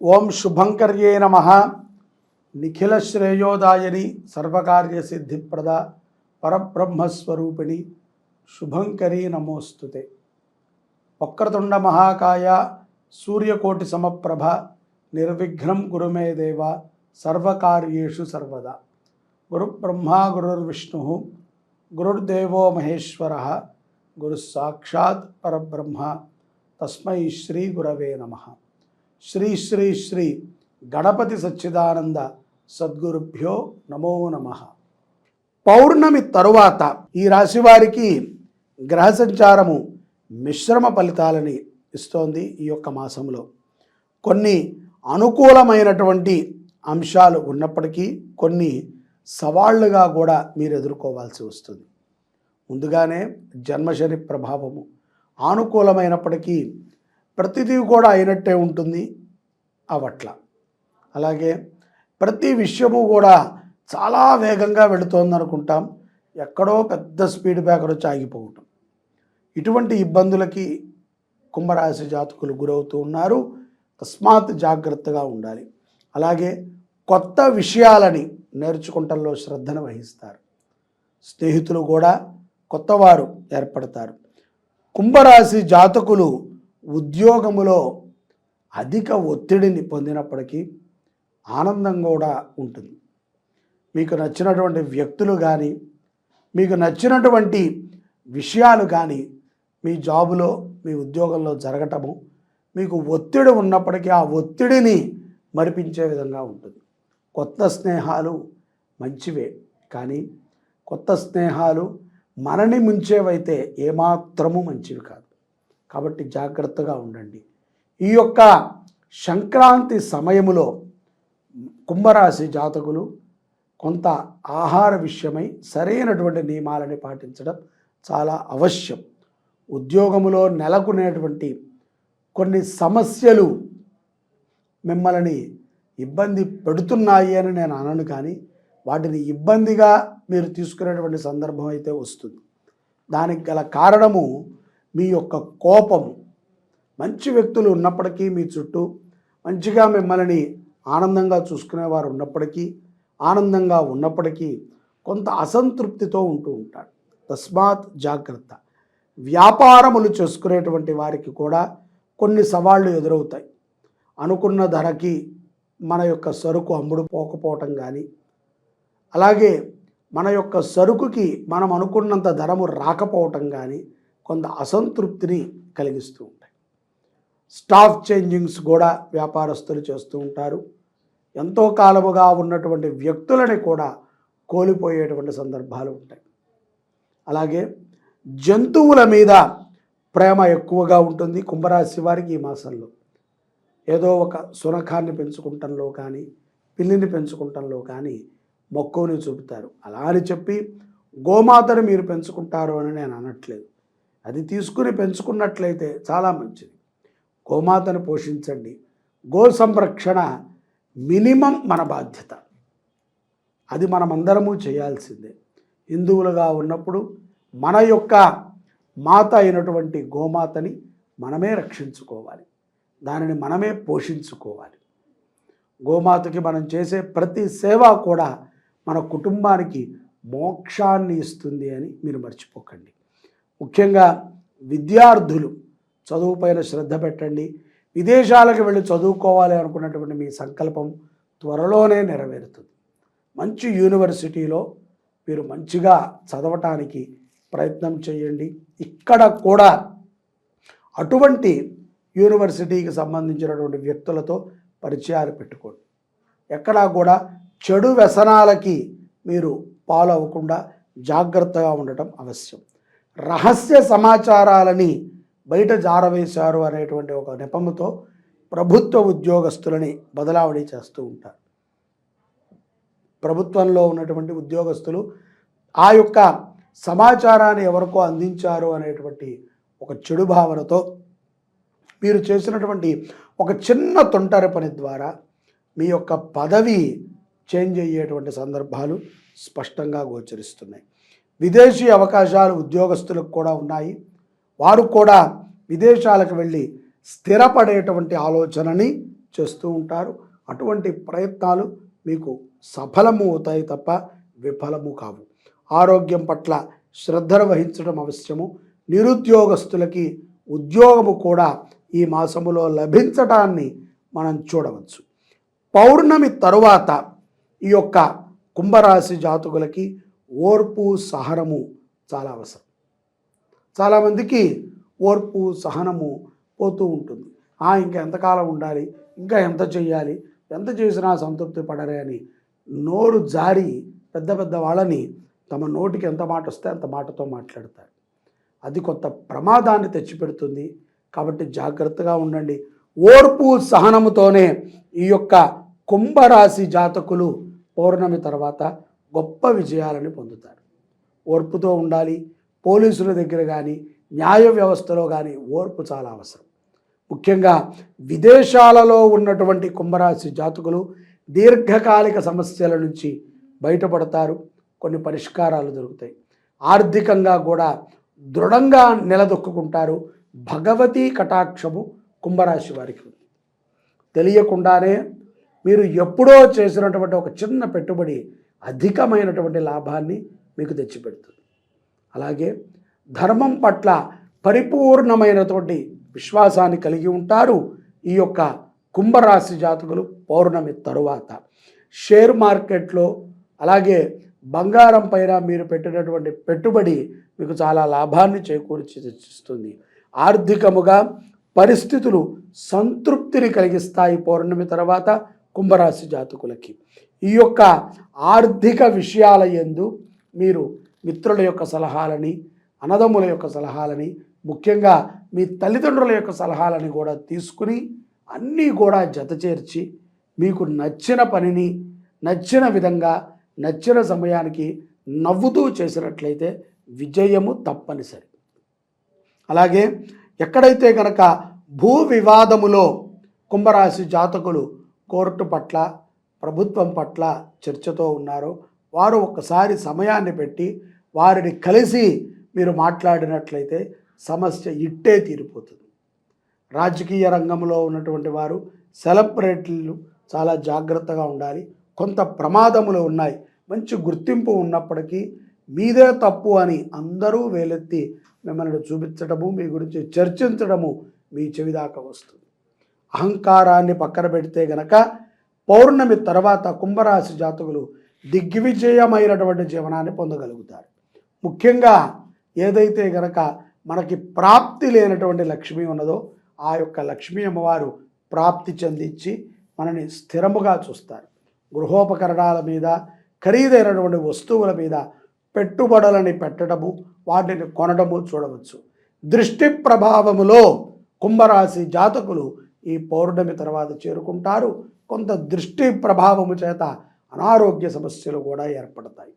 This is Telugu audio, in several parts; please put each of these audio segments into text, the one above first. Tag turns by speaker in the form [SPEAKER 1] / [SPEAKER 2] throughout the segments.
[SPEAKER 1] ఓం శుభంకర్యే నమః. నిఖిల శ్రేయోదాయని సర్వకార్య సిద్ధిప్రద పరబ్రహ్మస్వరూపిణి శుభంకరీ నమోస్తుతే. వక్రతుండ మహాకాయ సూర్యకోటి సమప్రభ నిర్విఘ్నం కురు మే దేవ సర్వకార్యేషు సర్వదా. గురుబ్రహ్మా గురుర్విష్ణు గురుర్దేవో మహేశ్వర గురు సాక్షాత్ పరబ్రహ్మ తస్మై శ్రీ గురవే నమః. శ్రీ శ్రీ శ్రీ గణపతి సచ్చిదానంద సద్గురుభ్యో నమో నమః. పౌర్ణమి తరువాత ఈ రాశి వారికి గ్రహ సంచారము మిశ్రమ ఫలితాలని ఇస్తోంది. ఈ యొక్క మాసంలో కొన్ని అనుకూలమైనటువంటి అంశాలు ఉన్నప్పటికీ కొన్ని సవాళ్లుగా కూడా మీరు ఎదుర్కోవాల్సి వస్తుంది. ముందుగానే జన్మశని ప్రభావము అనుకూలమైనప్పటికీ ప్రతిదీ కూడా అయినట్టే ఉంటుంది, అవట్ల. అలాగే ప్రతి విషయము కూడా చాలా వేగంగా వెళుతోంది అనుకుంటాం, ఎక్కడో పెద్ద స్పీడ్ బ్రేకర్ వచ్చి ఆగిపోవటం. ఇటువంటి ఇబ్బందులకి కుంభరాశి జాతకులు గురవుతూ ఉన్నారు. తస్మాత్ జాగ్రత్తగా ఉండాలి. అలాగే కొత్త విషయాలని నేర్చుకుంటంలో శ్రద్ధను వహిస్తారు. స్నేహితులు కూడా కొత్తవారు ఏర్పడతారు. కుంభరాశి జాతకులు ఉద్యోగములో అధిక ఒత్తిడిని పొందినప్పటికీ ఆనందం కూడా ఉంటుంది. మీకు నచ్చినటువంటి వ్యక్తులు కానీ మీకు నచ్చినటువంటి విషయాలు కానీ మీ జాబులో మీ ఉద్యోగంలో జరగటము మీకు ఒత్తిడి ఉన్నప్పటికీ ఆ ఒత్తిడిని మరిపించే విధంగా ఉంటుంది. కొత్త స్నేహాలు మంచివే, కానీ కొత్త స్నేహాలు మనని ముంచేవైతే ఏమాత్రము మంచివి కాదు. కాబట్టి జాగ్రత్తగా ఉండండి. ఈ యొక్క సంక్రాంతి సమయములో కుంభరాశి జాతకులు కొంత ఆహార విషయమై సరైనటువంటి నియమాలని పాటించడం చాలా అవశ్యం. ఉద్యోగములో నెలకొనేటువంటి కొన్ని సమస్యలు మిమ్మల్ని ఇబ్బంది పెడుతున్నాయి అని నేను అనను, కానీ వాటిని ఇబ్బందిగా మీరు తీసుకునేటువంటి సందర్భం అయితే వస్తుంది. దానికి గల కారణము మీ యొక్క కోపము. మంచి వ్యక్తులు ఉన్నప్పటికీ మీ చుట్టూ మంచిగా మిమ్మల్ని ఆనందంగా చూసుకునేవారు ఉన్నప్పటికీ ఆనందంగా ఉన్నప్పటికీ కొంత అసంతృప్తితో ఉంటూ ఉంటాడు. తస్మాత్ జాగ్రత్త. వ్యాపారములు చేసుకునేటువంటి వారికి కూడా కొన్ని సవాళ్లు ఎదురవుతాయి. అనుకున్న ధరకి మన యొక్క సరుకు అమ్ముడు పోకపోవటం కానీ, అలాగే మన యొక్క సరుకుకి మనం అనుకున్నంత ధరము రాకపోవటం కానీ కొంత అసంతృప్తిని కలిగిస్తూ ఉంటాయి. స్టాఫ్ చేంజింగ్స్ కూడా వ్యాపారస్తులు చేస్తూ ఉంటారు. ఎంతో కాలముగా ఉన్నటువంటి వ్యక్తులని కూడా కోల్పోయేటువంటి సందర్భాలు ఉంటాయి. అలాగే జంతువుల మీద ప్రేమ ఎక్కువగా ఉంటుంది కుంభరాశి వారికి ఈ మాసంలో. ఏదో ఒక శునకాన్ని పెంచుకుంటంలో కానీ పిల్లిని పెంచుకుంటంలో కానీ మక్కువని చూపుతారు. అలా అని చెప్పి గోమాతను మీరు పెంచుకుంటారు అని నేను అనట్లేదు. అది తీసుకుని పెంచుకున్నట్లయితే చాలా మంచిది. గోమాతను పోషించండి. గో సంరక్షణ మినిమం మన బాధ్యత. అది మనమందరము చేయాల్సిందే. హిందువులుగా ఉన్నప్పుడు మన యొక్క మాత అయినటువంటి గోమాతని మనమే రక్షించుకోవాలి, దానిని మనమే పోషించుకోవాలి. గోమాతకి మనం చేసే ప్రతి సేవ కూడా మన కుటుంబానికి మోక్షాన్ని ఇస్తుంది అని మీరు మర్చిపోకండి. ముఖ్యంగా విద్యార్థులు చదువుపైన శ్రద్ధ పెట్టండి. విదేశాలకు వెళ్ళి చదువుకోవాలి అనుకున్నటువంటి మీ సంకల్పం త్వరలోనే నెరవేరుతుంది. మంచి యూనివర్సిటీలో మీరు మంచిగా చదవటానికి ప్రయత్నం చేయండి. ఇక్కడ కూడా అటువంటి యూనివర్సిటీకి సంబంధించినటువంటి వ్యక్తులతో పరిచయాలు పెట్టుకోండి. ఎక్కడా కూడా చెడు వ్యసనాలకి మీరు పాలు అవ్వకుండా జాగ్రత్తగా ఉండటం అవశ్యం. రహస్య సమాచారాలని బయట జారవేశారు అనేటువంటి ఒక నెపంతో ప్రభుత్వ ఉద్యోగస్తులని బదలావడి చేస్తూ ఉంటారు. ప్రభుత్వంలో ఉన్నటువంటి ఉద్యోగస్తులు ఆ యొక్క సమాచారాన్ని ఎవరికో అందించారు అనేటువంటి ఒక చెడు భావనతో మీరు చేసినటువంటి ఒక చిన్న తొంటరి పని ద్వారా మీ యొక్క పదవి చేంజ్ అయ్యేటువంటి సందర్భాలు స్పష్టంగా గోచరిస్తున్నాయి. విదేశీ అవకాశాలు ఉద్యోగస్తులకు కూడా ఉన్నాయి. వారు కూడా విదేశాలకు వెళ్ళి స్థిరపడేటువంటి ఆలోచనని చేస్తూ ఉంటారు. అటువంటి ప్రయత్నాలు మీకు సఫలము అవుతాయి తప్ప విఫలము కావు. ఆరోగ్యం పట్ల శ్రద్ధను వహించడం అవశ్యము. నిరుద్యోగస్తులకి ఉద్యోగము కూడా ఈ మాసములో లభించటాన్ని మనం చూడవచ్చు. పౌర్ణమి తరువాత ఈ యొక్క కుంభరాశి జాతకులకి ఓర్పు సహనము చాలా అవసరం. చాలామందికి ఓర్పు సహనము పోతూ ఉంటుంది. ఇంకా ఎంతకాలం ఉండాలి, ఇంకా ఎంత చెయ్యాలి, ఎంత చేసినా సంతృప్తి పడరే అని నోరు జారి పెద్ద పెద్ద వాళ్ళని తమ నోటికి ఎంత మాట వస్తే అంత మాటతో మాట్లాడతారు. అది కొంత ప్రమాదాన్ని తెచ్చిపెడుతుంది. కాబట్టి జాగ్రత్తగా ఉండండి. ఓర్పు సహనముతోనే ఈ యొక్క కుంభరాశి జాతకులు పౌర్ణమి తర్వాత గొప్ప విజయాలను పొందుతారు. ఓర్పుతో ఉండాలి. పోలీసుల దగ్గర కానీ న్యాయ వ్యవస్థలో కానీ ఓర్పు చాలా అవసరం. ముఖ్యంగా విదేశాలలో ఉన్నటువంటి కుంభరాశి జాతకులు దీర్ఘకాలిక సమస్యల నుంచి బయటపడతారు. కొన్ని పరిష్కారాలు దొరుకుతాయి. ఆర్థికంగా కూడా దృఢంగా నిలదొక్కుంటారు. భగవతీ కటాక్షము కుంభరాశి వారికి ఉంది. తెలియకుండానే మీరు ఎప్పుడో చేసినటువంటి ఒక చిన్న పెట్టుబడి అధికమైనటువంటి లాభాన్ని మీకు తెచ్చిపెడుతుంది. అలాగే ధర్మం పట్ల పరిపూర్ణమైనటువంటి విశ్వాసాన్ని కలిగి ఉంటారు ఈ యొక్క కుంభరాశి జాతకులు పౌర్ణమి తరువాత. షేర్ మార్కెట్లో అలాగే బంగారం పైన మీరు పెట్టినటువంటి పెట్టుబడి మీకు చాలా లాభాన్ని చేకూర్చి తెచ్చిస్తుంది. ఆర్థికముగా పరిస్థితులు సంతృప్తిని కలిగిస్తాయి పౌర్ణమి తర్వాత కుంభరాశి జాతకులకి. ఈ యొక్క ఆర్థిక విషయాల యందు మీరు మిత్రుల యొక్క సలహాలని, అన్నదమ్ముల యొక్క సలహాలని, ముఖ్యంగా మీ తల్లిదండ్రుల యొక్క సలహాలని కూడా తీసుకుని అన్నీ కూడా జతచేర్చి మీకు నచ్చిన పనిని నచ్చిన విధంగా నచ్చిన సమయానికి నవ్వుతూ చేసినట్లయితే విజయము తప్పనిసరి. అలాగే ఎక్కడైతే కనుక భూ వివాదములో కుంభరాశి జాతకులు కోర్టు పట్ల ప్రభుత్వం పట్ల చర్చతో ఉన్నారో వారు ఒక్కసారి సమయాన్ని పెట్టి వారిని కలిసి మీరు మాట్లాడినట్లయితే సమస్య ఇట్టే తీరిపోతుంది. రాజకీయ రంగంలో ఉన్నటువంటి వారు సెలబ్రిటీలు చాలా జాగ్రత్తగా ఉండాలి. కొంత ప్రమాదములు ఉన్నాయి. మంచి గుర్తింపు ఉన్నప్పటికీ మీదే తప్పు అని అందరూ వేలెత్తి మిమ్మల్ని చూపించడము, మీ గురించి చర్చించడము మీ చెవిదాకా వస్తుంది. అహంకారాన్ని పక్కన పెడితే గనక పౌర్ణమి తర్వాత కుంభరాశి జాతకులు దిగ్విజయమైనటువంటి జీవనాన్ని పొందగలుగుతారు. ముఖ్యంగా ఏదైతే గనక మనకి ప్రాప్తి లేనటువంటి లక్ష్మి ఉన్నదో ఆ యొక్క లక్ష్మీ అమ్మవారు ప్రాప్తి చెందించి మనని స్థిరముగా చూస్తారు. గృహోపకరణాల మీద, ఖరీదైనటువంటి వస్తువుల మీద పెట్టుబడులని పెట్టడము, వాటిని కొనడము చూడవచ్చు. దృష్టి ప్రభావములో కుంభరాశి జాతకులు ఈ పౌర్ణమి తర్వాత చేరుకుంటారు. కొంత దృష్టి ప్రభావము చేత అనారోగ్య సమస్యలు కూడా ఏర్పడతాయి.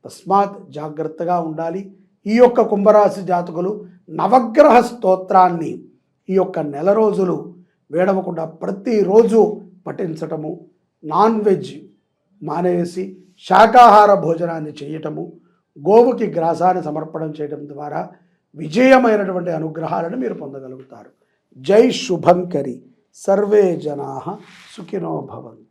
[SPEAKER 1] తస్మాత్ జాగ్రత్తగా ఉండాలి. ఈ యొక్క కుంభరాశి జాతకులు నవగ్రహ స్తోత్రాన్ని ఈ యొక్క నెల రోజులు వేడవకుండా ప్రతిరోజు పఠించటము, నాన్ వెజ్ మానేసి శాకాహార భోజనాన్ని చేయటము, గోవుకి గ్రాసాన్ని సమర్పణం చేయడం ద్వారా విజయమైనటువంటి అనుగ్రహాలను మీరు పొందగలుగుతారు. జై శుభంకరి. సర్వే జనాః సుఖినో భవంతు.